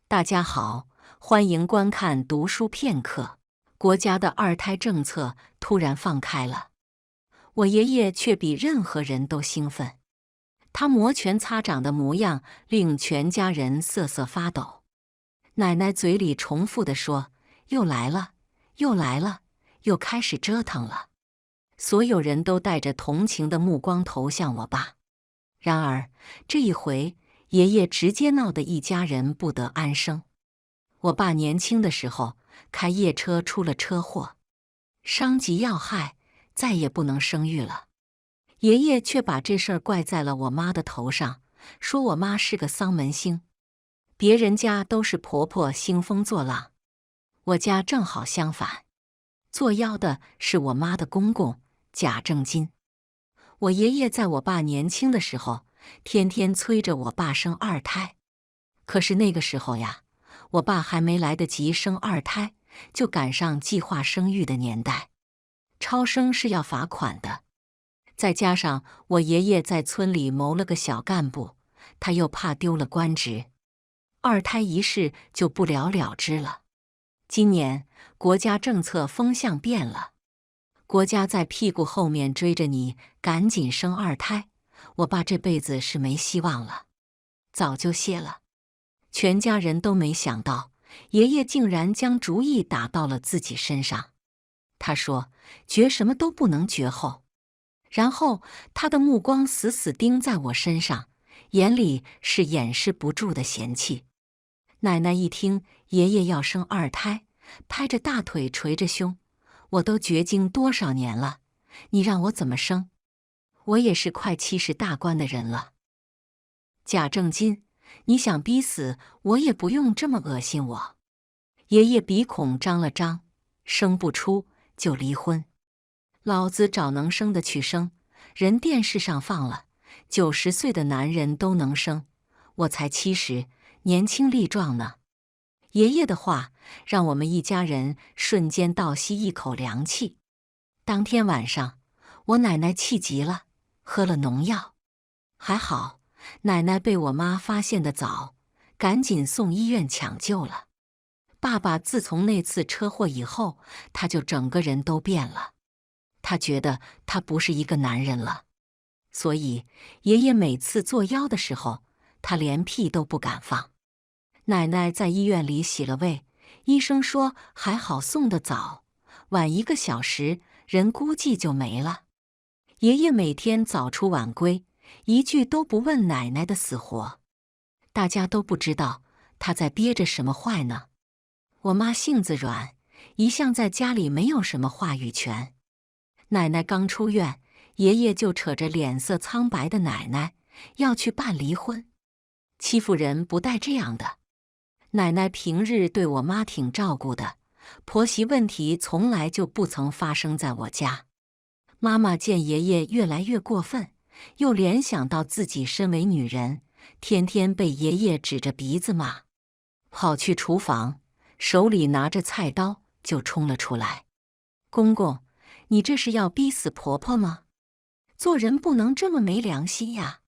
大家好，欢迎观看读书片刻。国家的二胎政策突然放开了，我爷爷却比任何人都兴奋。他摩拳擦掌的模样令全家人瑟瑟发抖。奶奶嘴里重复地说：“又来了，又来了，又开始折腾了。”所有人都带着同情的目光投向我爸。然而这一回，爷爷直接闹得一家人不得安生。我爸年轻的时候开夜车出了车祸，伤及要害，再也不能生育了。爷爷却把这事儿怪在了我妈的头上，说我妈是个丧门星，别人家都是婆婆兴风作浪，我家正好相反，作妖的是我妈的公公贾正金。我爷爷在我爸年轻的时候，天天催着我爸生二胎，可是那个时候呀，我爸还没来得及生二胎，就赶上计划生育的年代，超生是要罚款的。再加上我爷爷在村里谋了个小干部，他又怕丢了官职，二胎一事就不了了之了。今年国家政策风向变了，国家在屁股后面追着你赶紧生二胎，我爸这辈子是没希望了，早就歇了。全家人都没想到，爷爷竟然将主意打到了自己身上。他说：“绝什么都不能绝后。”然后他的目光死死盯在我身上，眼里是掩饰不住的嫌弃。奶奶一听爷爷要生二胎，拍着大腿捶着胸：“我都绝经多少年了，你让我怎么生？我也是快70大关的人了。”贾正金，你想逼死我也不用这么恶心我。爷爷鼻孔张了张，生不出就离婚。老子找能生的去生，人电视上放了90岁的男人都能生，我才70，年轻力壮呢。爷爷的话让我们一家人瞬间倒吸一口凉气。当天晚上，我奶奶气急了，喝了农药。还好，奶奶被我妈发现得早，赶紧送医院抢救了。爸爸自从那次车祸以后，他就整个人都变了。他觉得他不是一个男人了，所以爷爷每次作妖的时候，他连屁都不敢放。奶奶在医院里洗了胃，医生说还好送得早，晚1个小时人估计就没了。爷爷每天早出晚归，一句都不问奶奶的死活。大家都不知道他在憋着什么坏呢。我妈性子软，一向在家里没有什么话语权。奶奶刚出院，爷爷就扯着脸色苍白的奶奶要去办离婚。欺负人不带这样的。奶奶平日对我妈挺照顾的，婆媳问题从来就不曾发生在我家。妈妈见爷爷越来越过分，又联想到自己身为女人，天天被爷爷指着鼻子骂，跑去厨房，手里拿着菜刀就冲了出来。公公，你这是要逼死婆婆吗？做人不能这么没良心呀！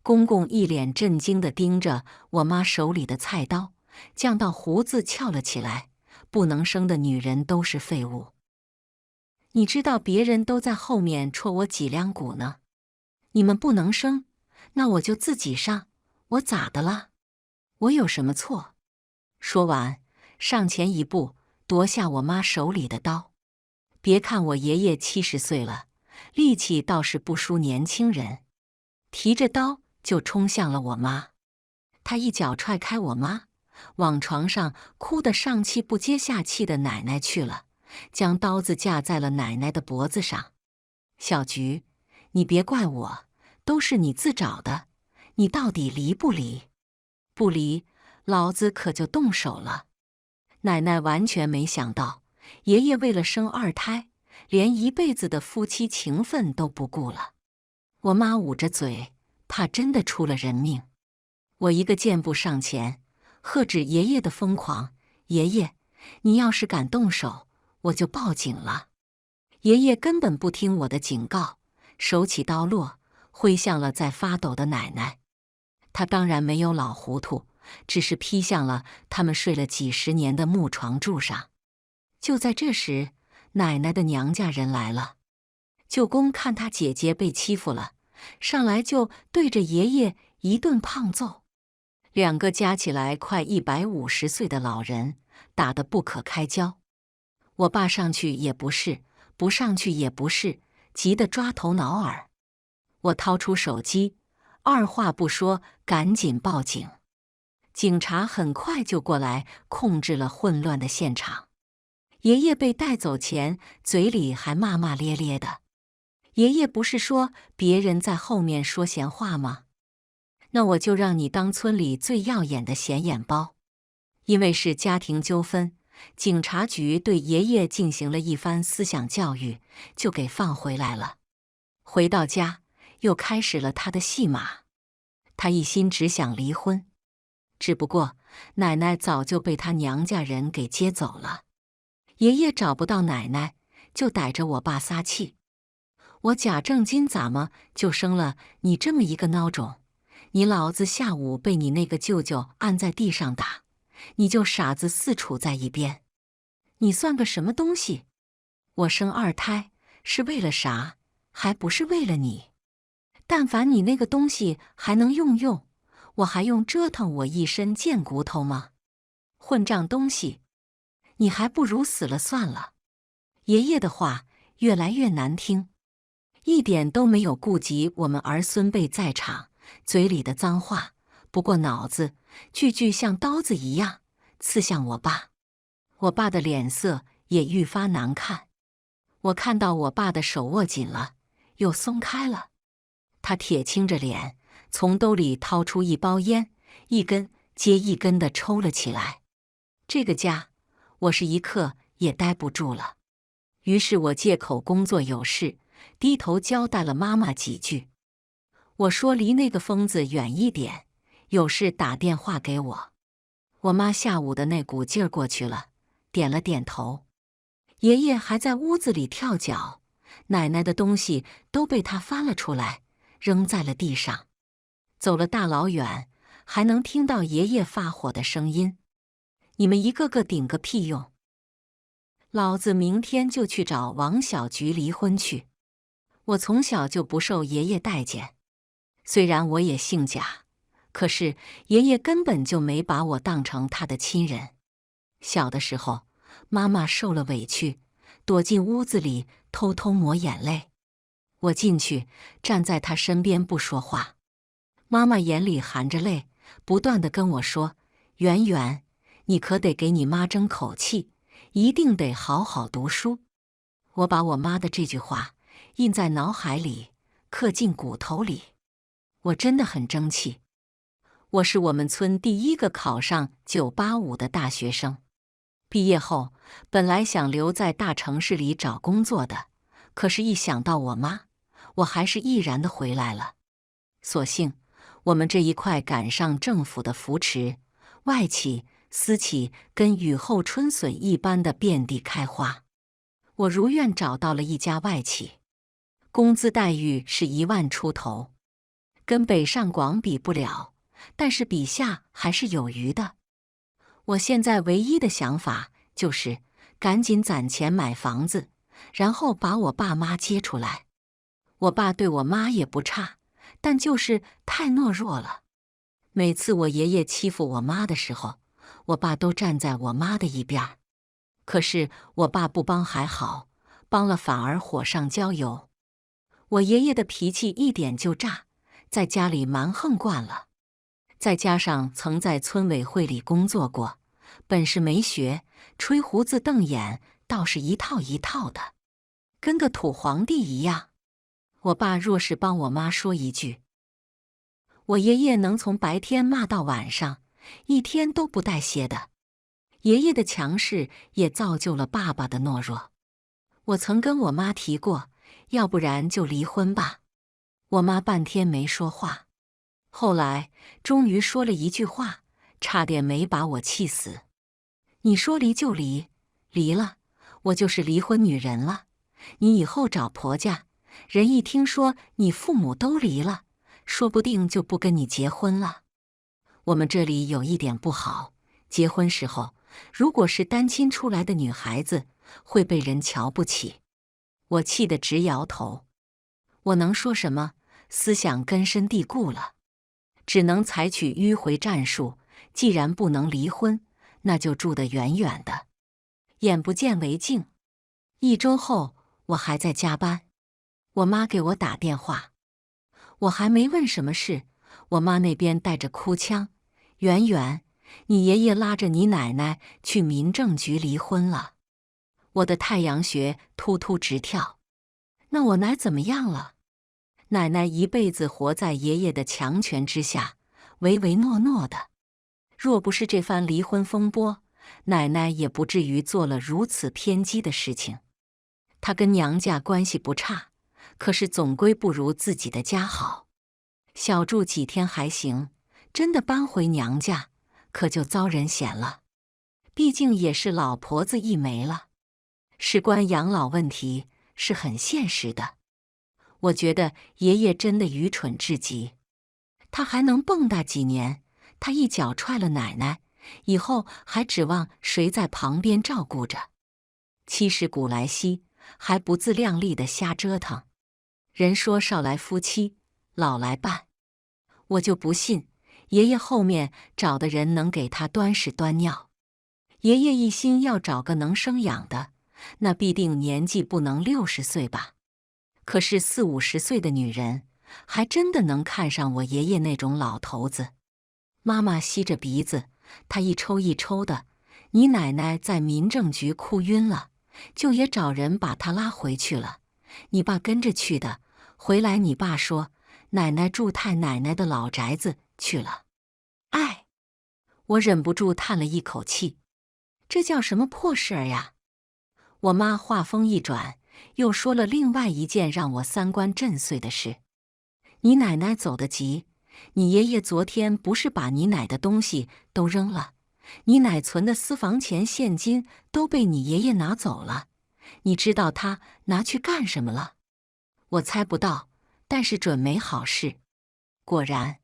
公公一脸震惊地盯着我妈手里的菜刀，犟到胡子翘了起来。不能生的女人都是废物。你知道别人都在后面戳我脊梁骨呢。你们不能生，那我就自己上，我咋的了？我有什么错？说完，上前一步，夺下我妈手里的刀。别看我爷爷70岁了，力气倒是不输年轻人，提着刀就冲向了我妈。他一脚踹开我妈，往床上哭得上气不接下气的奶奶去了，将刀子架在了奶奶的脖子上。小菊，你别怪我，都是你自找的，你到底离不离？不离，老子可就动手了。奶奶完全没想到，爷爷为了生二胎，连一辈子的夫妻情分都不顾了。我妈捂着嘴，怕真的出了人命。我一个箭步上前，喝止爷爷的疯狂：“爷爷，你要是敢动手，我就报警了。”爷爷根本不听我的警告，手起刀落，挥向了在发抖的奶奶。他当然没有老糊涂，只是劈向了他们睡了几十年的木床柱上。就在这时，奶奶的娘家人来了。舅公看他姐姐被欺负了，上来就对着爷爷一顿胖揍。两个加起来快150岁的老人打得不可开交。我爸上去也不是，不上去也不是，急得抓头挠耳。我掏出手机，二话不说，赶紧报警。警察很快就过来，控制了混乱的现场。爷爷被带走前，嘴里还骂骂咧咧的。爷爷不是说别人在后面说闲话吗？那我就让你当村里最耀眼的显眼包。因为是家庭纠纷，警察局对爷爷进行了一番思想教育，就给放回来了。回到家，又开始了他的戏码。他一心只想离婚，只不过奶奶早就被他娘家人给接走了。爷爷找不到奶奶，就逮着我爸撒气。我贾正金怎么就生了你这么一个孬种？你老子下午被你那个舅舅按在地上打，你就傻子四处在一边。你算个什么东西？我生二胎是为了啥？还不是为了你？但凡你那个东西还能用，我还用折腾我一身贱骨头吗？混账东西！你还不如死了算了。爷爷的话越来越难听，一点都没有顾及我们儿孙辈在场，嘴里的脏话不过脑子，句句像刀子一样刺向我爸。我爸的脸色也愈发难看。我看到我爸的手握紧了，又松开了。他铁青着脸，从兜里掏出一包烟，一根接一根地抽了起来。这个家，我是一刻也待不住了。于是我借口工作有事，低头交代了妈妈几句。我说离那个疯子远一点，有事打电话给我。我妈下午的那股劲儿过去了，点了点头。爷爷还在屋子里跳脚，奶奶的东西都被他翻了出来，扔在了地上。走了大老远，还能听到爷爷发火的声音：你们一个个顶个屁用！老子明天就去找王小菊离婚去。我从小就不受爷爷待见，虽然我也姓贾，可是爷爷根本就没把我当成他的亲人。小的时候，妈妈受了委屈，躲进屋子里偷偷抹眼泪。我进去，站在她身边不说话。妈妈眼里含着泪，不断地跟我说：圆圆，你可得给你妈争口气，一定得好好读书。我把我妈的这句话印在脑海里，刻进骨头里。我真的很争气。我是我们村第一个考上985的大学生。毕业后，本来想留在大城市里找工作的，可是一想到我妈，我还是毅然地回来了。所幸，我们这一块赶上政府的扶持，外企、私企跟雨后春笋一般的遍地开花。我如愿找到了一家外企，工资待遇是1万出头，跟北上广比不了，但是比下还是有余的。我现在唯一的想法就是赶紧攒钱买房子，然后把我爸妈接出来。我爸对我妈也不差，但就是太懦弱了。每次我爷爷欺负我妈的时候，我爸都站在我妈的一边。可是我爸不帮还好，帮了反而火上浇油。我爷爷的脾气一点就炸，在家里蛮横惯了。再加上曾在村委会里工作过，本事没学，吹胡子瞪眼倒是一套一套的，跟个土皇帝一样。我爸若是帮我妈说一句，我爷爷能从白天骂到晚上，一天都不带歇的。爷爷的强势也造就了爸爸的懦弱。我曾跟我妈提过，要不然就离婚吧。我妈半天没说话，后来终于说了一句话，差点没把我气死。你说离就离，离了我就是离婚女人了。你以后找婆家，人一听说你父母都离了，说不定就不跟你结婚了。我们这里有一点不好，结婚时候，如果是单亲出来的女孩子，会被人瞧不起。我气得直摇头。我能说什么？思想根深蒂固了，只能采取迂回战术。既然不能离婚，那就住得远远的，眼不见为净。1周后，我还在加班，我妈给我打电话，我还没问什么事，我妈那边带着哭腔：“圆圆，你爷爷拉着你奶奶去民政局离婚了。”我的太阳穴突突直跳。那我奶怎么样了？奶奶一辈子活在爷爷的强权之下，唯唯诺诺的。若不是这番离婚风波，奶奶也不至于做了如此偏激的事情。她跟娘家关系不差，可是总归不如自己的家好。小住几天还行，真的搬回娘家，可就遭人嫌了。毕竟也是老婆子一枚了，事关养老问题，是很现实的。我觉得爷爷真的愚蠢至极，他还能蹦跶几年？他一脚踹了奶奶，以后还指望谁在旁边照顾着？70古来稀，还不自量力的瞎折腾。人说少来夫妻老来伴，我就不信爷爷后面找的人能给他端屎端尿。爷爷一心要找个能生养的，那必定年纪不能60岁吧？可是40、50岁的女人，还真的能看上我爷爷那种老头子。妈妈吸着鼻子，她一抽一抽的。你奶奶在民政局哭晕了，就也找人把她拉回去了。你爸跟着去的，回来你爸说，奶奶住太奶奶的老宅子去了。哎，我忍不住叹了一口气，这叫什么破事儿呀？我妈话锋一转，又说了另外一件让我三观震碎的事。你奶奶走得急，你爷爷昨天不是把你奶的东西都扔了，你奶存的私房钱现金都被你爷爷拿走了。你知道他拿去干什么了？我猜不到，但是准没好事。果然，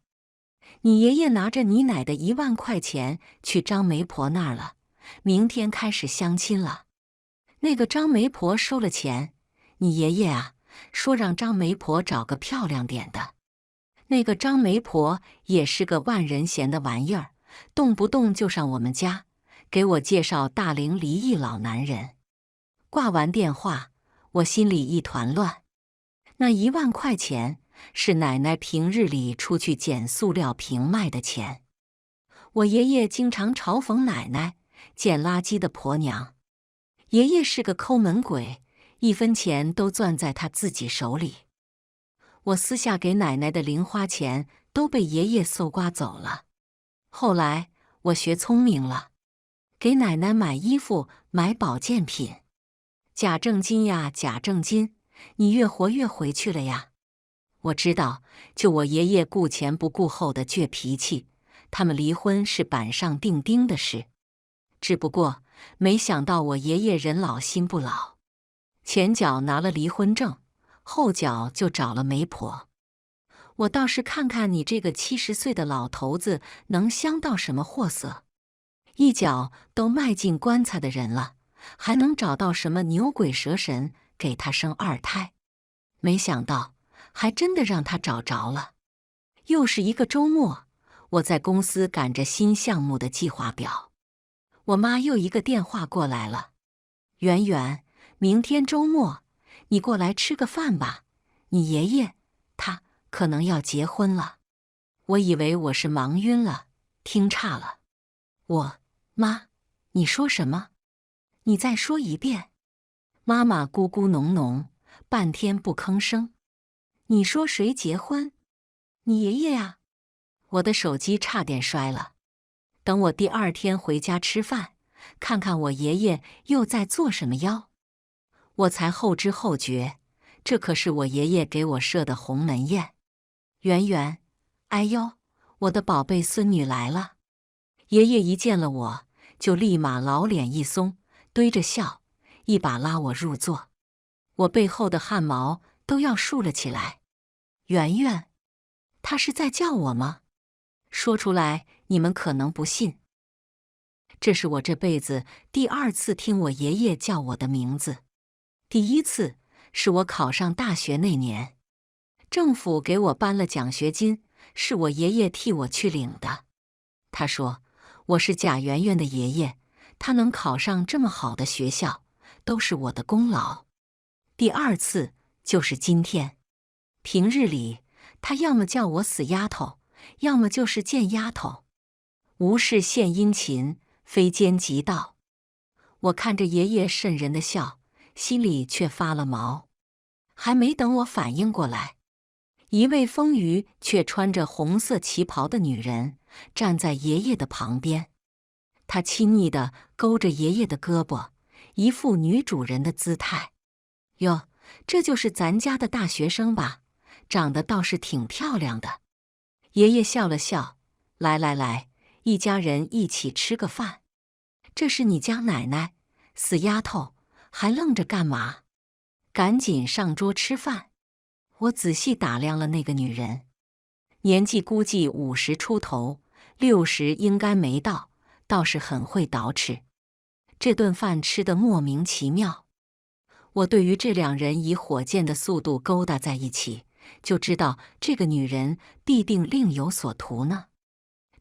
你爷爷拿着你奶的1万块钱去张媒婆那儿了，明天开始相亲了。那个张媒婆收了钱，你爷爷啊，说让张媒婆找个漂亮点的。那个张媒婆也是个万人嫌的玩意儿，动不动就上我们家，给我介绍大龄离异老男人。挂完电话，我心里一团乱。那1万块钱是奶奶平日里出去捡塑料瓶卖的钱。我爷爷经常嘲讽奶奶捡垃圾的婆娘。爷爷是个抠门鬼，1分钱都攥在他自己手里。我私下给奶奶的零花钱都被爷爷搜刮走了。后来我学聪明了，给奶奶买衣服、买保健品。假正经呀，假正经，你越活越回去了呀。我知道，就我爷爷顾前不顾后的倔脾气，他们离婚是板上钉钉的事。只不过没想到我爷爷人老心不老，前脚拿了离婚证，后脚就找了媒婆。我倒是看看你这个70岁的老头子能香到什么货色，一脚都迈进棺材的人了，还能找到什么牛鬼蛇神给他生2胎？没想到还真的让他找着了。又是一个周末，我在公司赶着新项目的计划表。我妈又一个电话过来了：“圆圆，明天周末，你过来吃个饭吧。你爷爷他可能要结婚了。”我以为我是忙晕了，听岔了。妈，你说什么？你再说一遍。妈妈咕咕哝哝，半天不吭声。你说谁结婚？你爷爷呀。我的手机差点摔了。等我第2天回家吃饭，看看我爷爷又在做什么妖，我才后知后觉，这可是我爷爷给我设的鸿门宴。圆圆，哎呦，我的宝贝孙女来了。爷爷一见了我，就立马老脸一松，堆着笑，一把拉我入座。我背后的汗毛都要竖了起来。圆圆，他是在叫我吗？说出来你们可能不信。这是我这辈子第2次听我爷爷叫我的名字。第1次是我考上大学那年，政府给我颁了奖学金，是我爷爷替我去领的。他说我是贾圆圆的爷爷，他能考上这么好的学校，都是我的功劳。第2次就是今天。平日里，他要么叫我死丫头，要么就是贱丫头。无事献殷勤，非奸即盗。我看着爷爷瘆人的笑，心里却发了毛。还没等我反应过来，一位丰腴却穿着红色旗袍的女人站在爷爷的旁边。她亲昵地勾着爷爷的胳膊，一副女主人的姿态。哟，这就是咱家的大学生吧？长得倒是挺漂亮的。爷爷笑了笑，来来来，一家人一起吃个饭。这是你家奶奶，死丫头，还愣着干嘛？赶紧上桌吃饭。我仔细打量了那个女人，年纪估计50出头，60应该没到，倒是很会捯饬。这顿饭吃得莫名其妙。我对于这2人以火箭的速度勾搭在一起，就知道这个女人必定另有所图呢。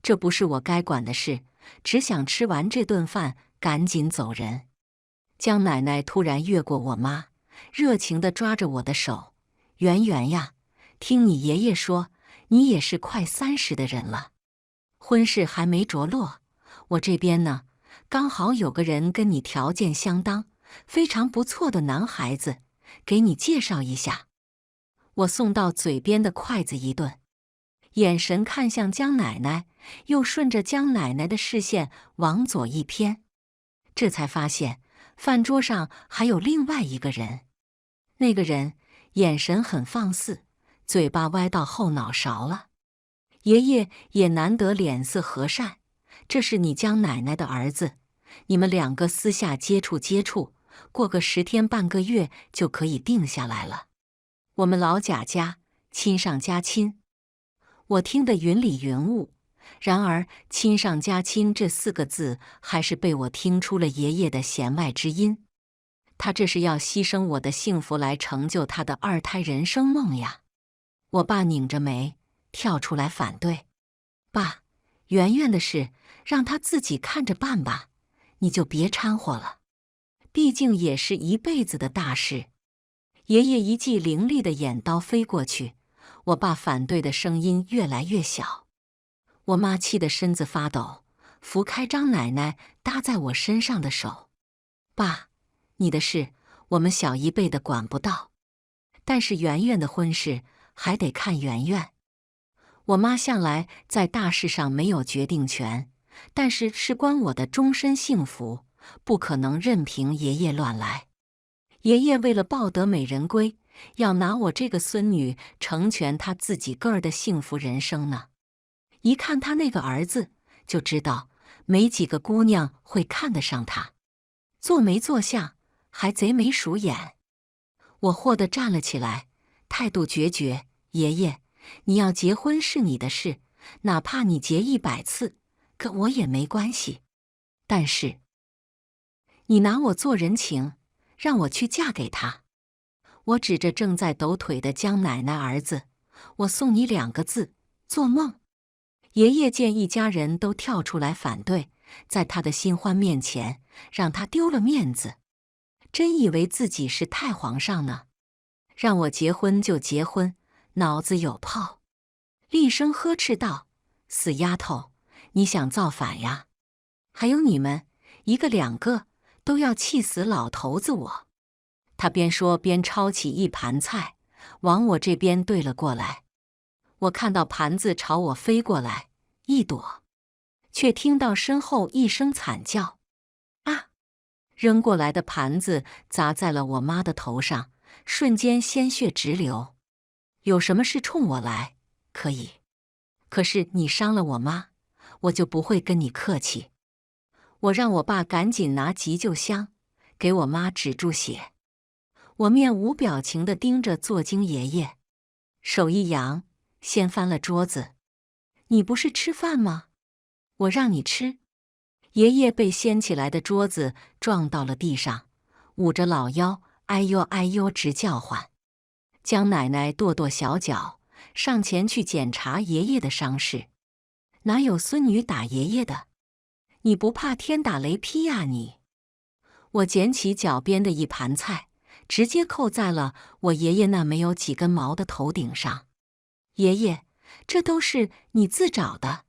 这不是我该管的事，只想吃完这顿饭赶紧走人。江奶奶突然越过我妈，热情地抓着我的手：“圆圆呀，听你爷爷说，你也是快30的人了，婚事还没着落。我这边呢，刚好有个人跟你条件相当，非常不错的男孩子，给你介绍一下。”我送到嘴边的筷子一顿，眼神看向江奶奶，又顺着江奶奶的视线往左一偏，这才发现饭桌上还有另外一个人。那个人眼神很放肆，嘴巴歪到后脑勺了。爷爷也难得脸色和善，这是你江奶奶的儿子，你们2个私下接触接触，过个10天半个月就可以定下来了。我们老贾家亲上加亲。我听得云里云雾，然而亲上加亲这4个字还是被我听出了爷爷的弦外之音。他这是要牺牲我的幸福来成就他的2胎人生梦呀。我爸拧着眉跳出来反对：“爸，圆圆的事让他自己看着办吧，你就别掺和了，毕竟也是一辈子的大事。”爷爷一记凌厉的眼刀飞过去，我爸反对的声音越来越小。我妈气得身子发抖，扶开张奶奶搭在我身上的手：“爸，你的事我们小一辈的管不到，但是圆圆的婚事还得看圆圆。”我妈向来在大事上没有决定权，但是事关我的终身幸福，不可能任凭爷爷乱来。爷爷为了抱得美人归，要拿我这个孙女成全他自己个儿的幸福人生呢。一看他那个儿子，就知道没几个姑娘会看得上他。做没做相，还贼眉鼠眼。我霍地站了起来，态度决绝：“爷爷，你要结婚是你的事，哪怕你结100次，跟我也没关系。但是，你拿我做人情，让我去嫁给他。”我指着正在抖腿的江奶奶儿子：“我送你2个字，做梦。”爷爷见一家人都跳出来反对，在他的新欢面前让他丢了面子，真以为自己是太皇上呢？让我结婚就结婚，脑子有泡！厉声呵斥道：“死丫头，你想造反呀？还有你们1个2个都要气死老头子我！”他边说边抄起一盘菜，往我这边对了过来。我看到盘子朝我飞过来，一躲，却听到身后一声惨叫：“啊！”扔过来的盘子砸在了我妈的头上，瞬间鲜血直流。有什么事冲我来，可以，可是你伤了我妈，我就不会跟你客气。我让我爸赶紧拿急救箱，给我妈止住血。我面无表情地盯着作精爷爷，手一扬，掀翻了桌子：“你不是吃饭吗？我让你吃。爷爷被掀起来的桌子撞到了地上，捂着老腰，哎呦哎呦直叫唤。江奶奶跺跺小脚，上前去检查爷爷的伤势。哪有孙女打爷爷的？你不怕天打雷劈呀你！我捡起脚边的一盘菜，直接扣在了我爷爷那没有几根毛的头顶上。爷爷，这都是你自找的，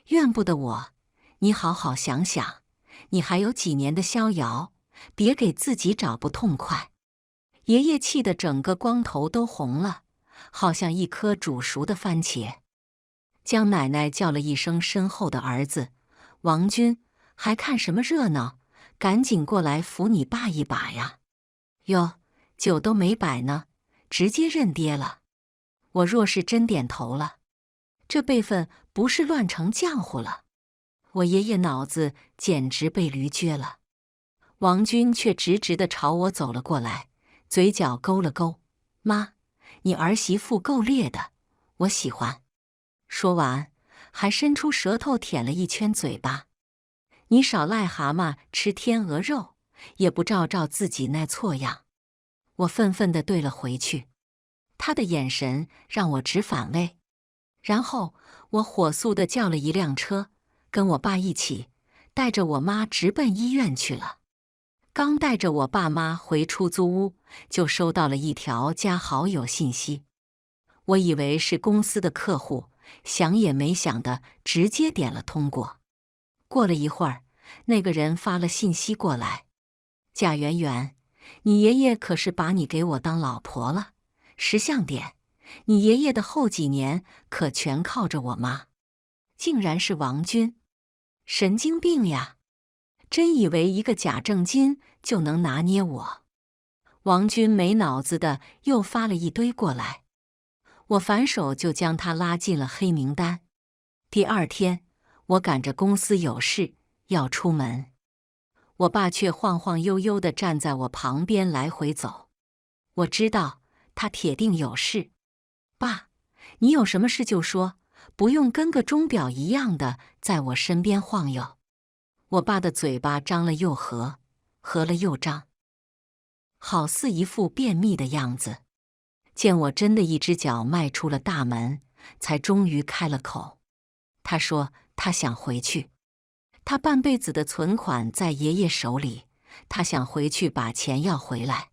怨不得我。你好好想想，你还有几年的逍遥，别给自己找不痛快。爷爷气得整个光头都红了，好像一颗煮熟的番茄。江奶奶叫了一声身后的儿子：“王军，还看什么热闹？赶紧过来扶你爸一把呀！”哟，酒都没摆呢，直接认爹了。我若是真点头了，这辈分不是乱成浆糊了？我爷爷脑子简直被驴撅了。王军却直直地朝我走了过来，嘴角勾了勾：“妈，你儿媳妇够烈的，我喜欢。”说完，还伸出舌头舔了一圈嘴巴。你少癞蛤蟆吃天鹅肉，也不照照自己那错样。我愤愤地对了回去，他的眼神让我直反胃。然后我火速地叫了一辆车，跟我爸一起带着我妈直奔医院去了。刚带着我爸妈回出租屋，就收到了一条加好友信息。我以为是公司的客户，想也没想的直接点了通过。过了一会儿，那个人发了信息过来：“贾圆圆，你爷爷可是把你给我当老婆了，识相点，你爷爷的后几年可全靠着我妈。”竟然是王军，神经病呀！真以为一个贾正金就能拿捏我？王军没脑子的又发了一堆过来，我反手就将他拉进了黑名单。第二天，我赶着公司有事要出门，我爸却晃晃悠悠地站在我旁边来回走。我知道他铁定有事。爸，你有什么事就说，不用跟个钟表一样的在我身边晃悠。我爸的嘴巴张了又合，合了又张，好似一副便秘的样子。见我真的一只脚迈出了大门，才终于开了口。他说他想回去，他半辈子的存款在爷爷手里，他想回去把钱要回来。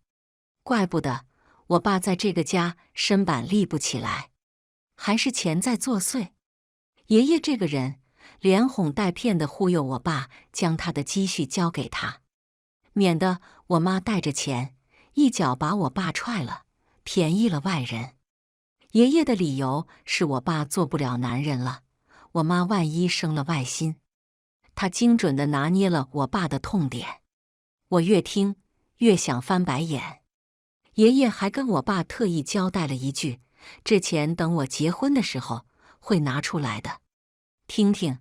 怪不得我爸在这个家身板立不起来，还是钱在作祟。爷爷这个人连哄带骗地忽悠我爸将他的积蓄交给他，免得我妈带着钱一脚把我爸踹了，便宜了外人。爷爷的理由是我爸做不了男人了，我妈万一生了外心。他精准地拿捏了我爸的痛点。我越听越想翻白眼。爷爷还跟我爸特意交代了一句，这钱等我结婚的时候会拿出来的。听听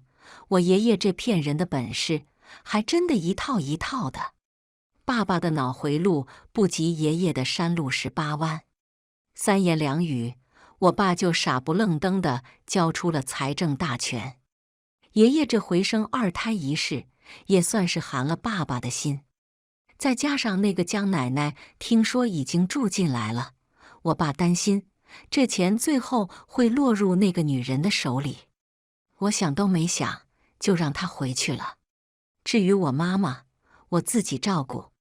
我爷爷这骗人的本事，还真的一套一套的。爸爸的脑回路不及爷爷的山路18弯。三言两语，我爸就傻不愣登地交出了财政大权。爷爷这回生二胎一事，也算是寒了爸爸的心。再加上那个江奶奶听说已经住进来了，我爸担心这钱最后会落入那个女人的手里。我想都没想，就让她回去了。至于我妈妈，我自己照顾，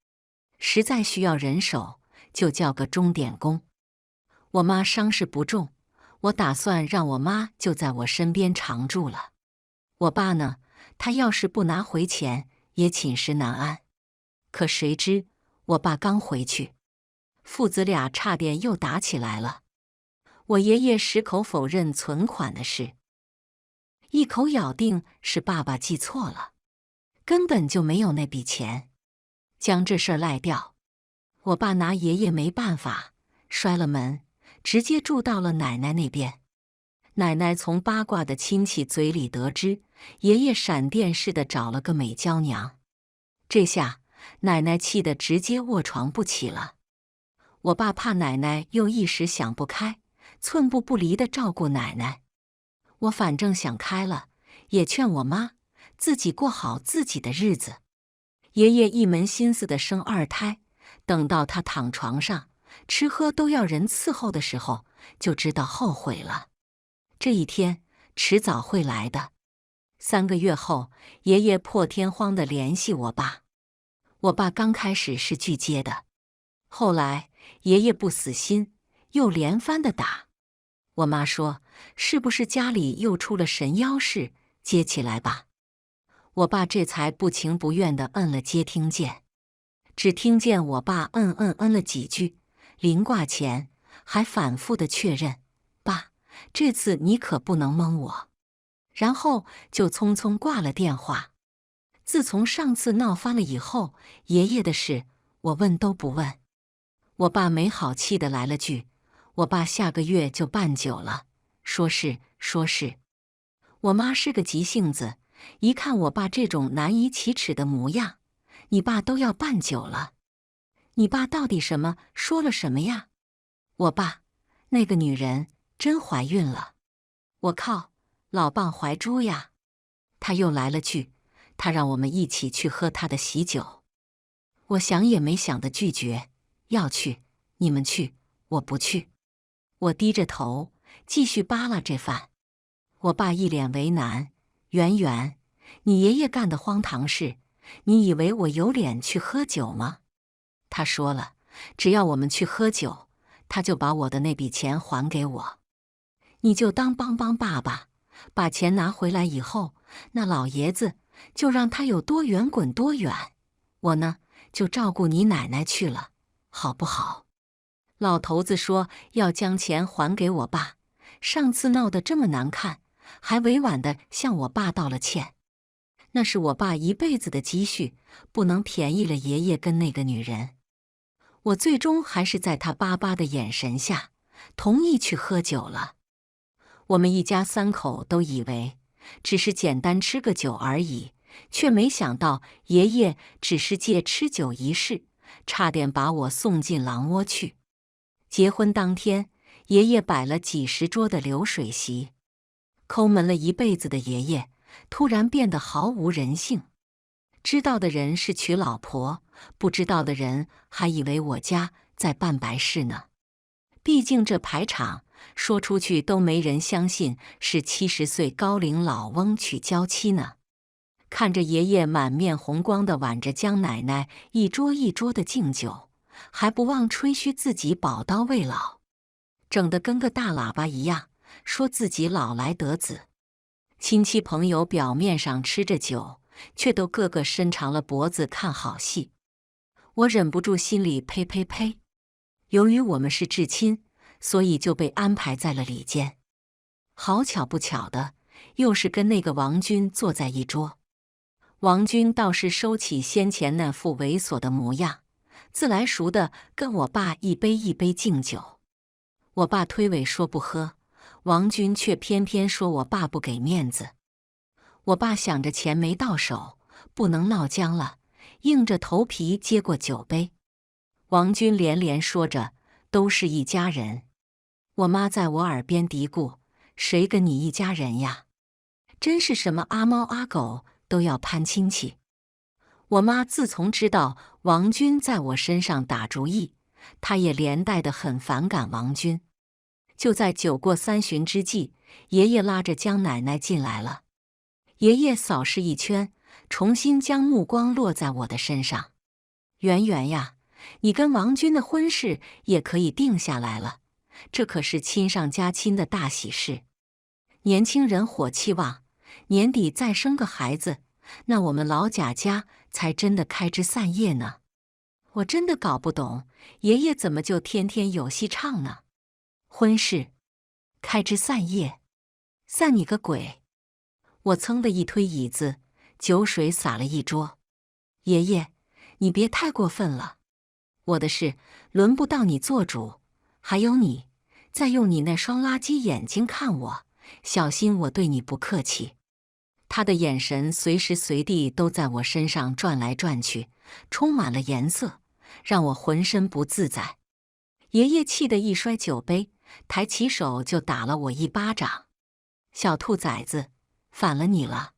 实在需要人手，就叫个钟点工。我妈伤势不重，我打算让我妈就在我身边常住了。我爸呢，他要是不拿回钱，也寝食难安。可谁知我爸刚回去，父子俩差点又打起来了。我爷爷矢口否认存款的事，一口咬定是爸爸记错了，根本就没有那笔钱，将这事儿赖掉。我爸拿爷爷没办法，摔了门，直接住到了奶奶那边。奶奶从八卦的亲戚嘴里得知，爷爷闪电似的找了个美娇娘。这下奶奶气得直接卧床不起了。我爸怕奶奶又一时想不开，寸步不离地照顾奶奶。我反正想开了，也劝我妈自己过好自己的日子。爷爷一门心思的生二胎，等到他躺床上，吃喝都要人伺候的时候，就知道后悔了。这一天迟早会来的。3个月后，爷爷破天荒地联系我爸。我爸刚开始是拒接的，后来爷爷不死心，又连番的打。我妈说：“是不是家里又出了神妖事？接起来吧。”我爸这才不情不愿地摁了接听键。只听见我爸嗯了几句，临挂前还反复地确认：“爸，这次你可不能蒙我。”然后就匆匆挂了电话。自从上次闹翻了以后，爷爷的事我问都不问。我爸没好气地来了句：“我爸下个月就办酒了。”说是。我妈是个急性子，一看我爸这种难以启齿的模样，你爸都要办酒了，你爸到底说了什么呀？我爸，那个女人真怀孕了。我靠，老蚌怀猪呀！他又来了句，他让我们一起去喝他的喜酒。我想也没想的拒绝，要去你们去，我不去。我低着头继续扒拉这饭。我爸一脸为难：“圆，你爷爷干的荒唐事，你以为我有脸去喝酒吗？”他说了，只要我们去喝酒，他就把我的那笔钱还给我。你就当帮爸爸，把钱拿回来以后，那老爷子就让他有多远滚多远，我呢就照顾你奶奶去了，好不好？老头子说要将钱还给我爸，上次闹得这么难看，还委婉地向我爸道了歉。那是我爸一辈子的积蓄，不能便宜了爷爷跟那个女人。我最终还是在他巴巴的眼神下，同意去喝酒了。我们一家3口都以为只是简单吃个酒而已，却没想到爷爷只是借吃酒一事，差点把我送进狼窝去。结婚当天，爷爷摆了几10桌的流水席。抠门了一辈子的爷爷，突然变得毫无人性。知道的人是娶老婆，不知道的人还以为我家在办白事呢。毕竟这排场说出去都没人相信是70岁高龄老翁娶娇妻呢。看着爷爷满面红光地挽着江奶奶一桌一桌的敬酒，还不忘吹嘘自己宝刀未老，整得跟个大喇叭一样，说自己老来得子。亲戚朋友表面上吃着酒，却都个个伸长了脖子看好戏。我忍不住心里呸！由于我们是至亲，所以就被安排在了里间。好巧不巧的，又是跟那个王军坐在一桌。王军倒是收起先前那副猥琐的模样，自来熟的跟我爸一杯一杯敬酒。我爸推诿说不喝，王军却偏偏说我爸不给面子。我爸想着钱没到手，不能闹僵了，硬着头皮接过酒杯。王军连连说着都是一家人。我妈在我耳边嘀咕：“谁跟你一家人呀？真是什么阿猫阿狗都要攀亲戚。”我妈自从知道王军在我身上打主意，她也连带的很反感王军。就在酒过3巡之际，爷爷拉着江奶奶进来了。爷爷扫视一圈，重新将目光落在我的身上：“圆呀，你跟王军的婚事也可以定下来了，这可是亲上加亲的大喜事。年轻人火气旺，年底再生个孩子，那我们老贾家才真的开枝散叶呢。”我真的搞不懂，爷爷怎么就天天有戏唱呢？婚事，开枝散叶，散你个鬼！我噌的一推椅子，酒水洒了一桌。爷爷，你别太过分了，我的事轮不到你做主。还有你，再用你那双垃圾眼睛看我，小心我对你不客气。他的眼神随时随地都在我身上转来转去，充满了颜色，让我浑身不自在。爷爷气得一摔酒杯，抬起手就打了我一巴掌：“小兔崽子，反了你了！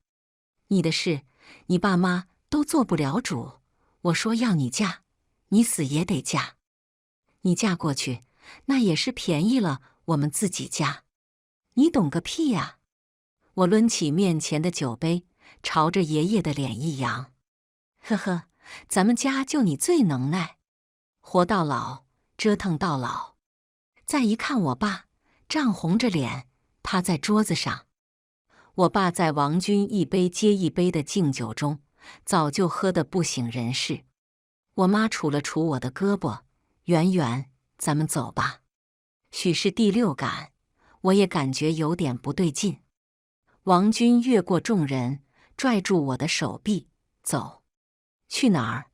你的事，你爸妈都做不了主。我说要你嫁，你死也得嫁。你嫁过去，那也是便宜了我们自己家。你懂个屁呀！我抡起面前的酒杯，朝着爷爷的脸一扬。呵呵，咱们家就你最能耐，活到老，折腾到老。再一看我爸，涨红着脸趴在桌子上。我爸在王军一杯接一杯的敬酒中，早就喝得不省人事。我妈杵了杵我的胳膊，圆圆，咱们走吧。许是第六感，我也感觉有点不对劲。王军越过众人，拽住我的手臂，走。去哪儿？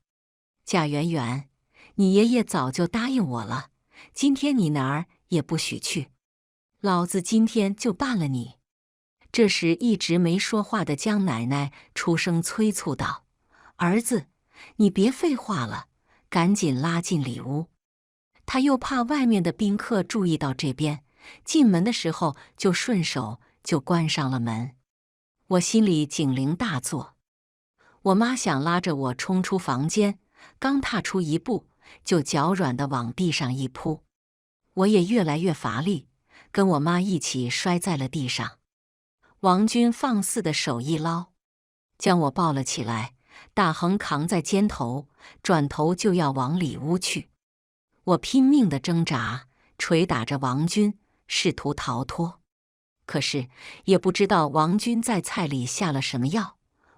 贾圆圆，你爷爷早就答应我了，今天你哪儿也不许去。老子今天就办了你。这时一直没说话的江奶奶出声催促道：“儿子，你别废话了，赶紧拉进里屋。”他又怕外面的宾客注意到这边，进门的时候就顺手就关上了门。我心里警铃大作。我妈想拉着我冲出房间，刚踏出一步，就脚软地往地上一扑。我也越来越乏力，跟我妈一起摔在了地上。王军放肆的手一捞，将我抱了起来，大横扛在肩头，转头就要往里屋去。我拼命地挣扎，捶打着王军，试图逃脱。可是也不知道王军在菜里下了什么药，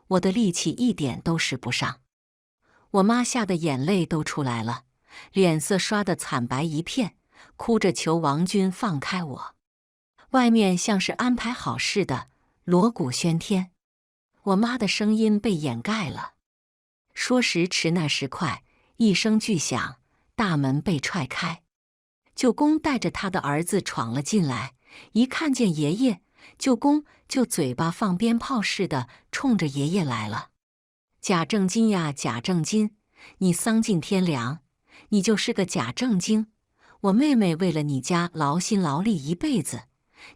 我的力气一点都使不上。我妈吓得眼泪都出来了，脸色刷得惨白一片，哭着求王军放开我。外面像是安排好似的，锣鼓喧天。我妈的声音被掩盖了。说时迟，那时快，一声巨响，大门被踹开。舅公带着他的儿子闯了进来，一看见爷爷，舅公就嘴巴放鞭炮似的冲着爷爷来了。贾正金呀，贾正金，你丧尽天良，你就是个假正经。我妹妹为了你家劳心劳力一辈子，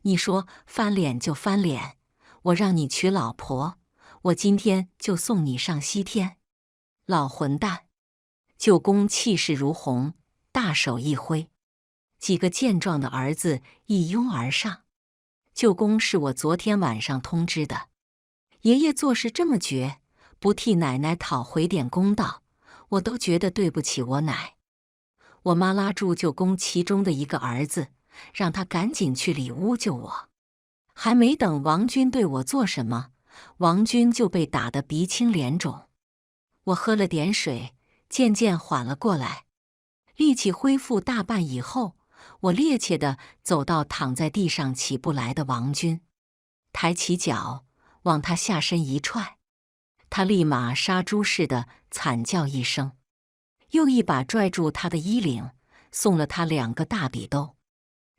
你说翻脸就翻脸，我让你娶老婆，我今天就送你上西天。老混蛋！舅公气势如虹，大手一挥，几个健壮的儿子一拥而上。舅公是我昨天晚上通知的，爷爷做事这么绝，不替奶奶讨回点公道，我都觉得对不起我奶。我妈拉住舅公其中的一个儿子，让他赶紧去里屋救我。还没等王军对我做什么，王军就被打得鼻青脸肿。我喝了点水，渐渐缓了过来，力气恢复大半以后，我趔趄地走到躺在地上起不来的王军，抬起脚往他下身一踹，他立马杀猪似的惨叫一声，又一把拽住他的衣领，送了他2个大笔兜。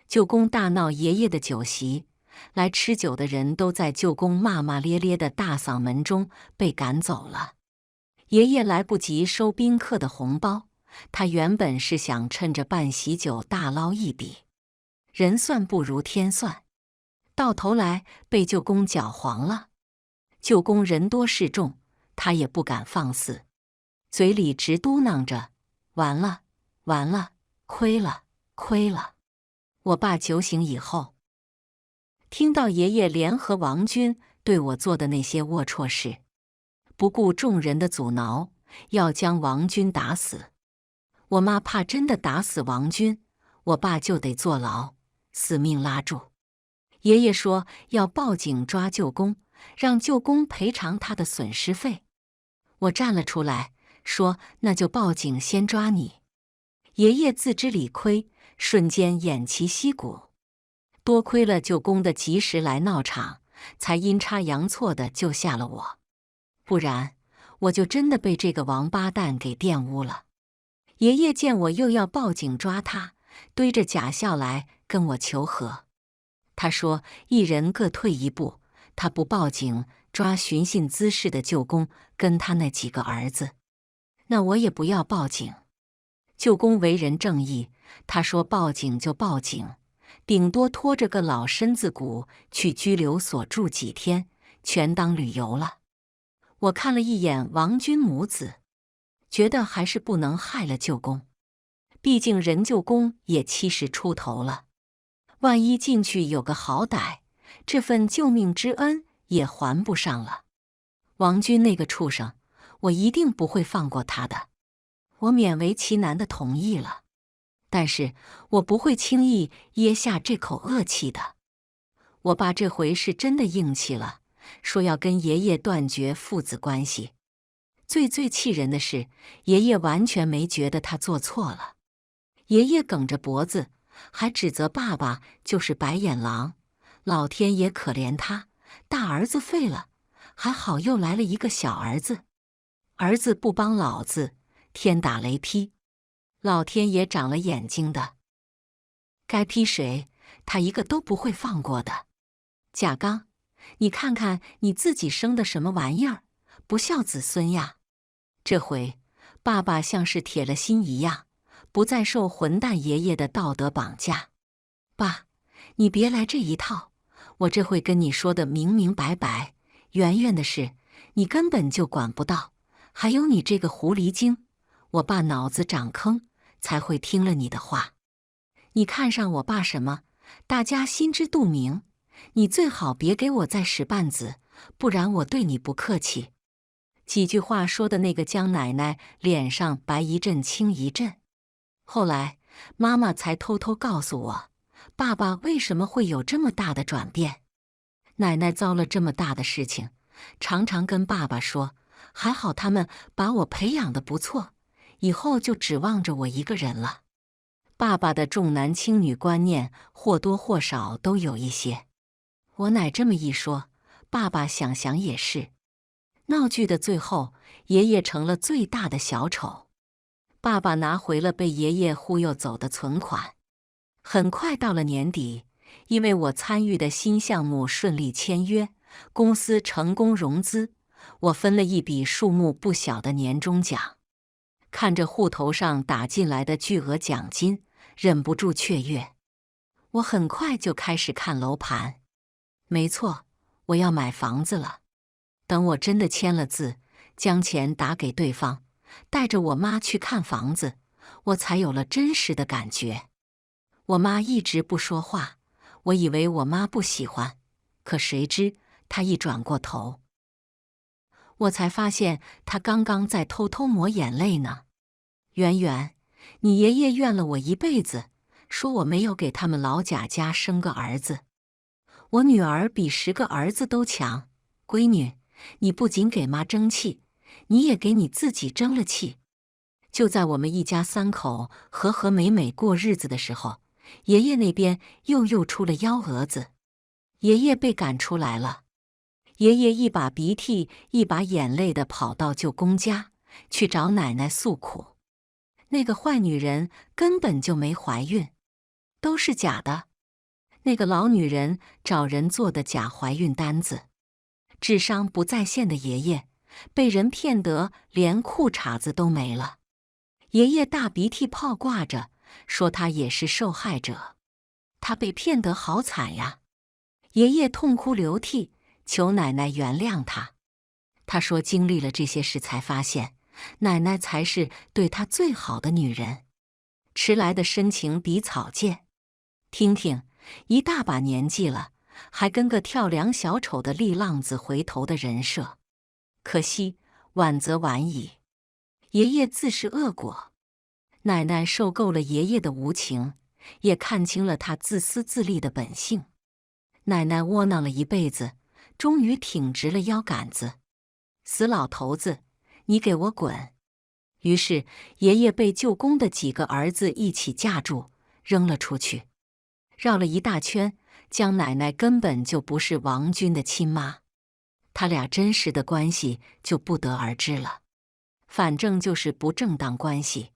舅公大闹爷爷的酒席，来吃酒的人都在舅公骂骂咧咧的大嗓门中被赶走了。爷爷来不及收宾客的红包，他原本是想趁着办喜酒大捞一笔，人算不如天算，到头来被舅公搅黄了。舅公人多势众，他也不敢放肆，嘴里直嘟囔着：“完了，完了，亏了，亏了。”我爸酒醒以后，听到爷爷联合王军对我做的那些龌龊事，不顾众人的阻挠，要将王军打死。我妈怕真的打死王军，我爸就得坐牢，死命拉住。爷爷说要报警抓舅公，让舅公赔偿他的损失费。我站了出来，说那就报警先抓你。爷爷自知理亏，瞬间偃旗息鼓。多亏了舅公的及时来闹场，才阴差阳错地救下了我，不然我就真的被这个王八蛋给玷污了。爷爷见我又要报警抓他，堆着假笑来跟我求和。他说一人各退一步，他不报警抓寻衅滋事的舅公跟他那几个儿子，那我也不要报警。舅公为人正义，他说报警就报警，顶多拖着个老身子骨去拘留所住几天，全当旅游了。我看了一眼王军母子，觉得还是不能害了舅公，毕竟任舅公也70出头了，万一进去有个好歹，这份救命之恩也还不上了。王军那个畜生，我一定不会放过他的。我勉为其难地同意了，但是我不会轻易噎下这口恶气的。我爸这回是真的硬气了，说要跟爷爷断绝父子关系。最气人的是，爷爷完全没觉得他做错了。爷爷梗着脖子，还指责爸爸就是白眼狼，老天爷可怜他，大儿子废了，还好又来了一个小儿子，儿子不帮老子，天打雷劈，老天爷长了眼睛的，该劈谁，他一个都不会放过的。贾刚，你看看你自己生的什么玩意儿，不孝子孙呀！这回爸爸像是铁了心一样，不再受混蛋爷爷的道德绑架。爸，你别来这一套，我这会跟你说的明明白白，圆圆的事你根本就管不到，还有你这个狐狸精，我爸脑子长坑，才会听了你的话。你看上我爸什么，大家心知肚明，你最好别给我再使绊子，不然我对你不客气。几句话说的那个江奶奶脸上白一阵青一阵。后来妈妈才偷偷告诉我，爸爸为什么会有这么大的转变。奶奶遭了这么大的事情，常常跟爸爸说，还好他们把我培养得不错，以后就指望着我一个人了。爸爸的重男轻女观念或多或少都有一些。我奶这么一说，爸爸想想也是。闹剧的最后，爷爷成了最大的小丑。爸爸拿回了被爷爷忽悠走的存款。很快到了年底，因为我参与的新项目顺利签约，公司成功融资，我分了一笔数目不小的年终奖。看着户头上打进来的巨额奖金，忍不住雀跃。我很快就开始看楼盘。没错，我要买房子了。等我真的签了字，将钱打给对方，带着我妈去看房子，我才有了真实的感觉。我妈一直不说话，我以为我妈不喜欢，可谁知她一转过头，我才发现她刚刚在偷偷抹眼泪呢。圆圆，你爷爷怨了我一辈子，说我没有给他们老贾家生个儿子。我女儿比10个儿子都强，闺女，你不仅给妈争气，你也给你自己争了气。就在我们一家3口和和美美过日子的时候，爷爷那边又出了幺蛾子，爷爷被赶出来了。爷爷一把鼻涕一把眼泪地跑到舅公家去找奶奶诉苦。那个坏女人根本就没怀孕，都是假的。那个老女人找人做的假怀孕单子。智商不在线的爷爷被人骗得连裤衩子都没了。爷爷大鼻涕泡挂着，说他也是受害者，他被骗得好惨呀。爷爷痛哭流涕，求奶奶原谅他。他说经历了这些事才发现，奶奶才是对他最好的女人。迟来的深情比草贱。听听，一大把年纪了，还跟个跳梁小丑的力浪子回头的人设。可惜晚则晚矣，爷爷自是恶果。奶奶受够了爷爷的无情，也看清了他自私自利的本性。奶奶窝囊了一辈子，终于挺直了腰杆子。死老头子，你给我滚！于是爷爷被舅公的几个儿子一起架住，扔了出去。绕了一大圈，江奶奶根本就不是王军的亲妈，他俩真实的关系就不得而知了。反正就是不正当关系，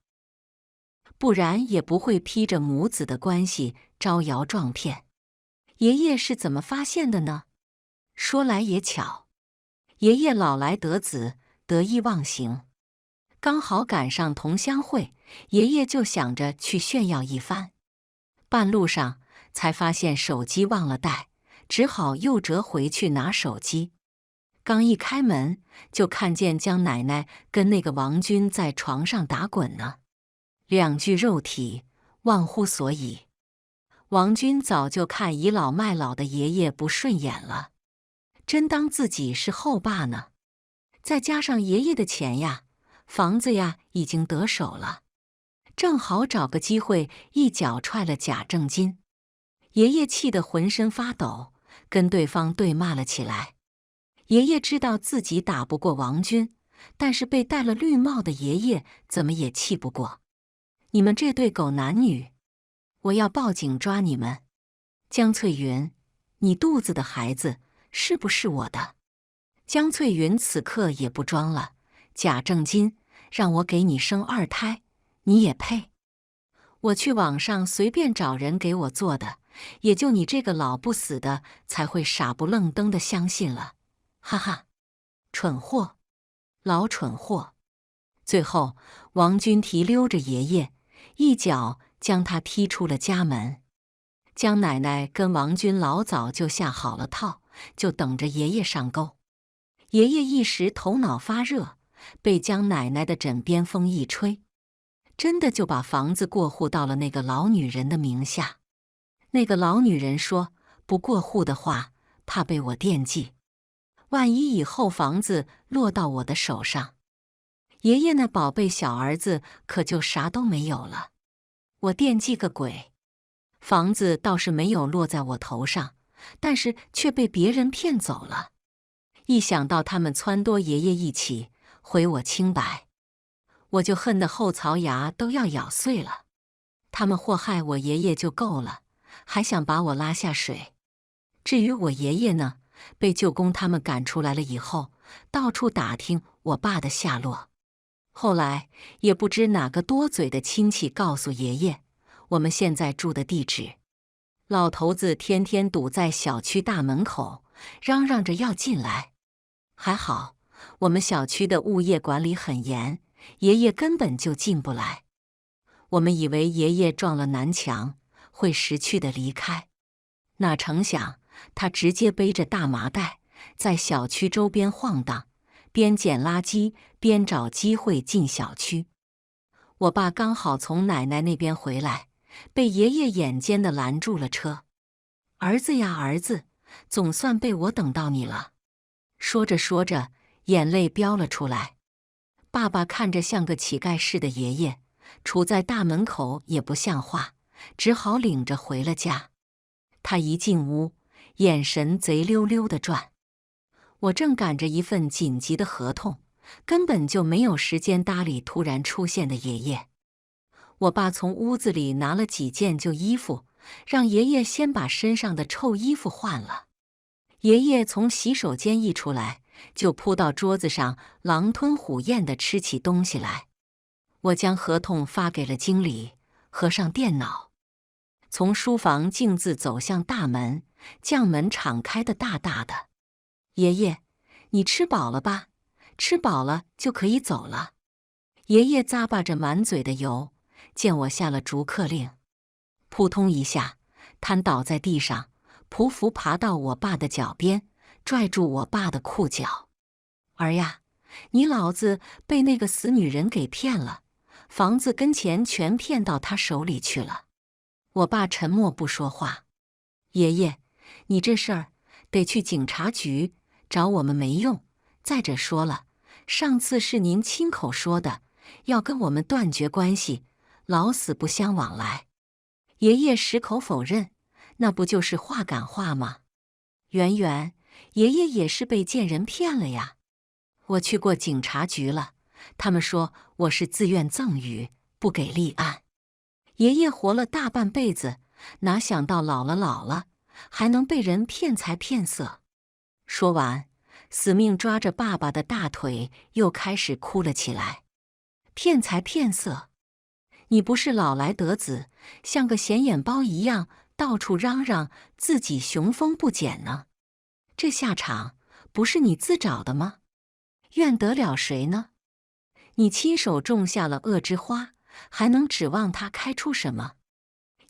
不然也不会披着母子的关系招摇撞骗。爷爷是怎么发现的呢？说来也巧，爷爷老来得子，得意忘形，刚好赶上同乡会，爷爷就想着去炫耀一番。半路上才发现手机忘了带，只好又折回去拿手机。刚一开门，就看见江奶奶跟那个王军在床上打滚呢，两具肉体，忘乎所以。王军早就看倚老卖老的爷爷不顺眼了，真当自己是后爸呢。再加上爷爷的钱呀，房子呀已经得手了，正好找个机会一脚踹了贾正金。爷爷气得浑身发抖，跟对方对骂了起来。爷爷知道自己打不过王军，但是被戴了绿帽的爷爷怎么也气不过。你们这对狗男女，我要报警抓你们！江翠云，你肚子的孩子是不是我的？江翠云此刻也不装了，贾正金，让我给你生二胎，你也配？我去网上随便找人给我做的，也就你这个老不死的才会傻不愣登的相信了，哈哈，蠢货，老蠢货！最后，王军提溜着爷爷，一脚将他踢出了家门。江奶奶跟王军老早就下好了套，就等着爷爷上钩。爷爷一时头脑发热，被江奶奶的枕边风一吹，真的就把房子过户到了那个老女人的名下。那个老女人说，不过户的话，怕被我惦记，万一以后房子落到我的手上，爷爷那宝贝小儿子可就啥都没有了。我惦记个鬼！房子倒是没有落在我头上，但是却被别人骗走了。一想到他们撺掇爷爷一起毁我清白，我就恨得后槽牙都要咬碎了。他们祸害我爷爷就够了，还想把我拉下水。至于我爷爷呢，被舅公他们赶出来了以后，到处打听我爸的下落。后来也不知哪个多嘴的亲戚告诉爷爷，我们现在住的地址。老头子天天堵在小区大门口，嚷嚷着要进来。还好，我们小区的物业管理很严，爷爷根本就进不来。我们以为爷爷撞了南墙，会识趣的离开，哪成想他直接背着大麻袋，在小区周边晃荡，边捡垃圾边找机会进小区。我爸刚好从奶奶那边回来，被爷爷眼尖的拦住了车。儿子呀儿子，总算被我等到你了。说着说着，眼泪飙了出来。爸爸看着像个乞丐似的爷爷，杵在大门口也不像话，只好领着回了家。他一进屋，眼神贼溜溜地转。我正赶着一份紧急的合同，根本就没有时间搭理突然出现的爷爷。我爸从屋子里拿了几件旧衣服，让爷爷先把身上的臭衣服换了。爷爷从洗手间一出来，就扑到桌子上，狼吞虎咽地吃起东西来。我将合同发给了经理，合上电脑，从书房径自走向大门，将门敞开的大大的。爷爷，你吃饱了吧？吃饱了就可以走了。爷爷咂巴着满嘴的油，见我下了逐客令，扑通一下瘫倒在地上，匍匐爬到我爸的脚边，拽住我爸的裤脚。儿呀，你老子被那个死女人给骗了，房子跟钱全骗到她手里去了。我爸沉默不说话。爷爷，你这事儿得去警察局，找我们没用。再者说了，上次是您亲口说的，要跟我们断绝关系，老死不相往来。爷爷矢口否认，那不就是话赶话吗？圆圆，爷爷也是被贱人骗了呀。我去过警察局了，他们说我是自愿赠与，不给立案。爷爷活了大半辈子，哪想到老了，还能被人骗财骗色。说完，死命抓着爸爸的大腿，又开始哭了起来。骗财骗色？你不是老来得子，像个显眼包一样，到处嚷嚷自己雄风不减呢？这下场不是你自找的吗？怨得了谁呢？你亲手种下了恶之花，还能指望它开出什么？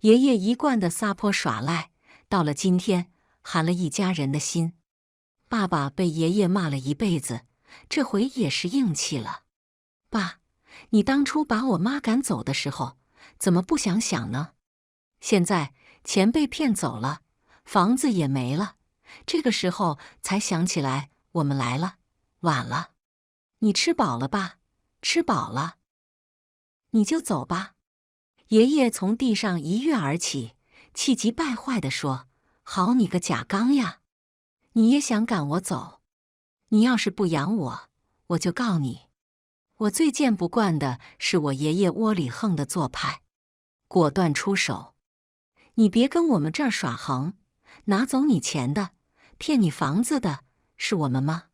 爷爷一贯的撒泼耍赖，到了今天寒了一家人的心。爸爸被爷爷骂了一辈子，这回也是硬气了。爸，你当初把我妈赶走的时候，怎么不想想呢？现在钱被骗走了，房子也没了，这个时候才想起来我们来了，晚了。你吃饱了吧？吃饱了，你就走吧。爷爷从地上一跃而起，气急败坏地说：“好你个贾刚呀！你也想赶我走？你要是不养我，我就告你。”我最见不惯的是我爷爷窝里横的做派，果断出手。你别跟我们这儿耍横，拿走你钱的，骗你房子的是我们吗？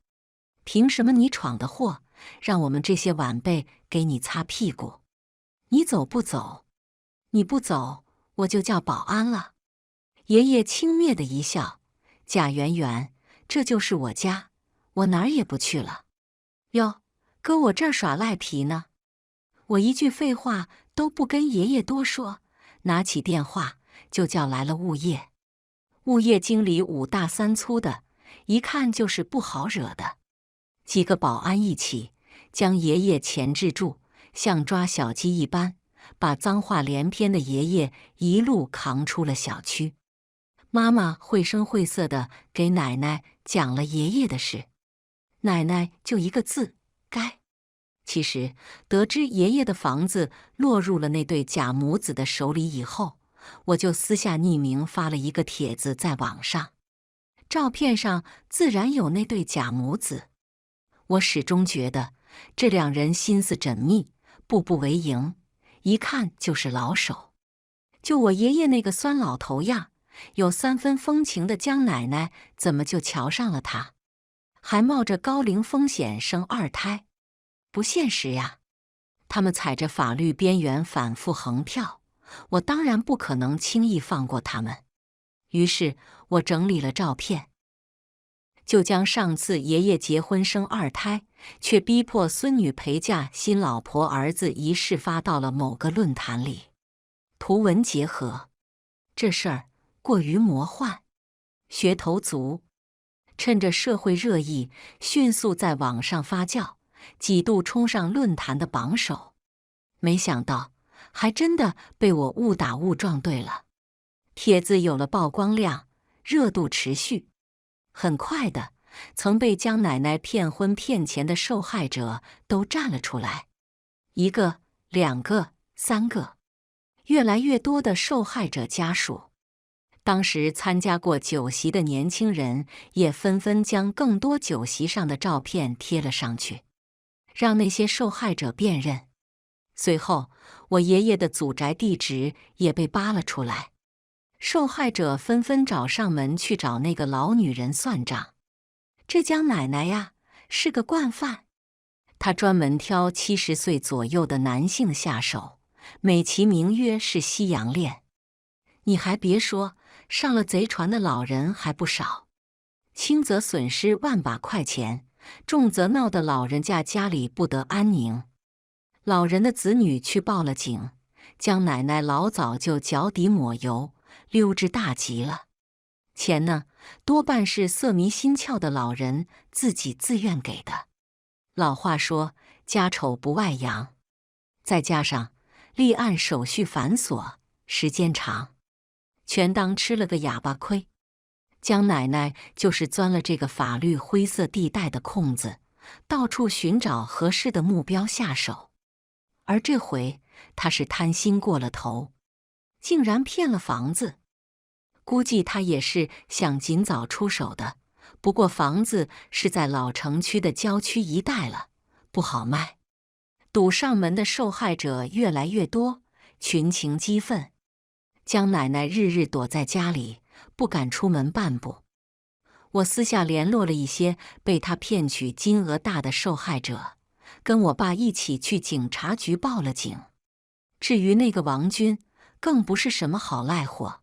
凭什么你闯的祸，让我们这些晚辈给你擦屁股？你走不走？你不走，我就叫保安了。爷爷轻蔑的一笑：“贾圆圆，这就是我家，我哪儿也不去了。哟，搁我这儿耍赖皮呢？”我一句废话都不跟爷爷多说，拿起电话就叫来了物业。物业经理5大3粗的，一看就是不好惹的。几个保安一起将爷爷钳制住，像抓小鸡一般，把脏话连篇的爷爷一路扛出了小区。妈妈绘声绘色地给奶奶讲了爷爷的事，奶奶就一个字：该。其实得知爷爷的房子落入了那对假母子的手里以后，我就私下匿名发了一个帖子在网上，照片上自然有那对假母子。我始终觉得这两人心思缜密，步步为营，一看就是老手。就我爷爷那个酸老头样，有3分风情的江奶奶怎么就瞧上了他？还冒着高龄风险生2胎，不现实呀！他们踩着法律边缘反复横跳，我当然不可能轻易放过他们。于是我整理了照片，就将上次爷爷结婚生2胎，却逼迫孙女陪嫁新老婆儿子一事发到了某个论坛里，图文结合。这事儿过于魔幻，噱头足，趁着社会热议，迅速在网上发酵，几度冲上论坛的榜首。没想到，还真的被我误打误撞对了。帖子有了曝光量，热度持续。很快的，曾被江奶奶骗婚骗钱的受害者都站了出来，1个、2个、3个，越来越多的受害者家属。当时参加过酒席的年轻人也纷纷将更多酒席上的照片贴了上去，让那些受害者辨认。随后，我爷爷的祖宅地址也被扒了出来，受害者纷纷找上门去找那个老女人算账。这江奶奶呀，是个惯犯，她专门挑70岁左右的男性下手，美其名曰是西洋恋。你还别说，上了贼船的老人还不少，轻则损失万把块钱，重则闹得老人家家里不得安宁。老人的子女去报了警，江奶奶老早就脚底抹油，溜之大吉了。钱呢，多半是色迷心窍的老人自己自愿给的。老话说，家丑不外扬，再加上立案手续繁琐，时间长，全当吃了个哑巴亏。江奶奶就是钻了这个法律灰色地带的空子，到处寻找合适的目标下手。而这回她是贪心过了头，竟然骗了房子。估计她也是想尽早出手的，不过房子是在老城区的郊区一带了，不好卖。堵上门的受害者越来越多，群情激愤。江奶奶日日躲在家里，不敢出门半步。我私下联络了一些被她骗取金额大的受害者，跟我爸一起去警察局报了警。至于那个王军，更不是什么好赖货，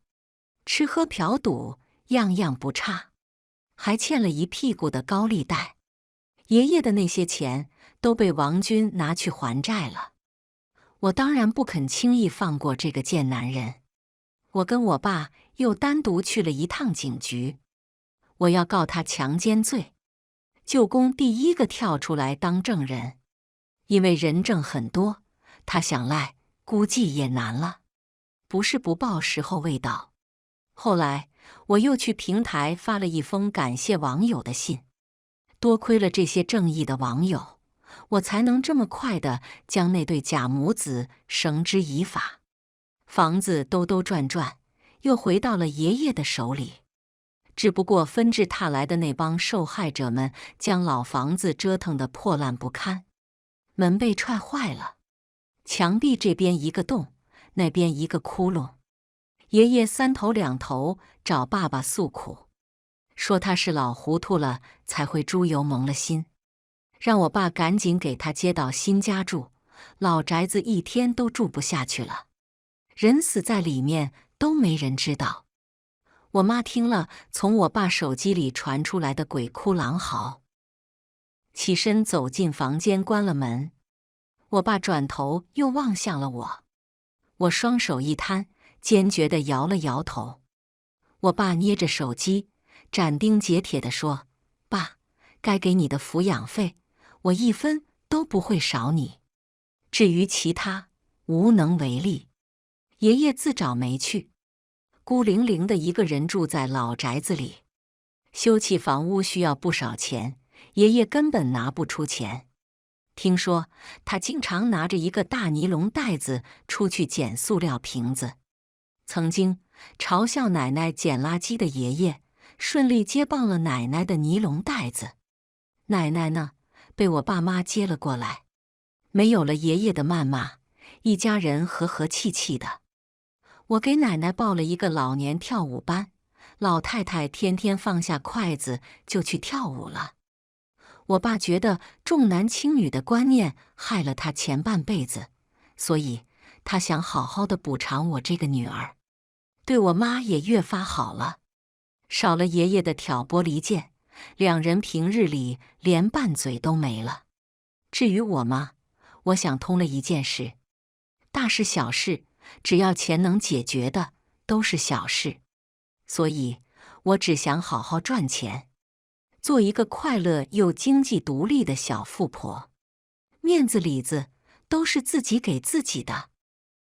吃喝嫖赌样样不差，还欠了一屁股的高利贷。爷爷的那些钱都被王军拿去还债了。我当然不肯轻易放过这个贱男人。我跟我爸又单独去了一趟警局。我要告他强奸罪。舅公第一个跳出来当证人，因为人证很多，他想赖估计也难了。不是不报，时候未到。后来我又去平台发了一封感谢网友的信，多亏了这些正义的网友，我才能这么快地将那对假母子绳之以法。房子兜兜转转，又回到了爷爷的手里。只不过纷至沓来的那帮受害者们将老房子折腾得破烂不堪，门被踹坏了，墙壁这边一个洞，那边一个窟窿。爷爷三头两头找爸爸诉苦，说他是老糊涂了才会猪油蒙了心，让我爸赶紧给他接到新家住，老宅子一天都住不下去了，人死在里面都没人知道。我妈听了，从我爸手机里传出来的鬼哭狼嚎，起身走进房间，关了门。我爸转头又望向了我，我双手一摊，坚决地摇了摇头。我爸捏着手机，斩钉截铁地说：“爸，该给你的抚养费，我一分都不会少你。至于其他，无能为力。”爷爷自找没趣，孤零零的一个人住在老宅子里，修葺房屋需要不少钱，爷爷根本拿不出钱。听说他经常拿着一个大尼龙袋子出去捡塑料瓶子。曾经嘲笑奶奶捡垃圾的爷爷，顺利接棒了奶奶的尼龙袋子。奶奶呢，被我爸妈接了过来，没有了爷爷的谩骂，一家人和和气气的。我给奶奶报了一个老年跳舞班，老太太天天放下筷子就去跳舞了。我爸觉得重男轻女的观念害了他前半辈子，所以他想好好的补偿我这个女儿。对我妈也越发好了，少了爷爷的挑拨离间，两人平日里连拌嘴都没了。至于我妈，我想通了一件事，大事小事，只要钱能解决的，都是小事。所以我只想好好赚钱，做一个快乐又经济独立的小富婆，面子里子都是自己给自己的。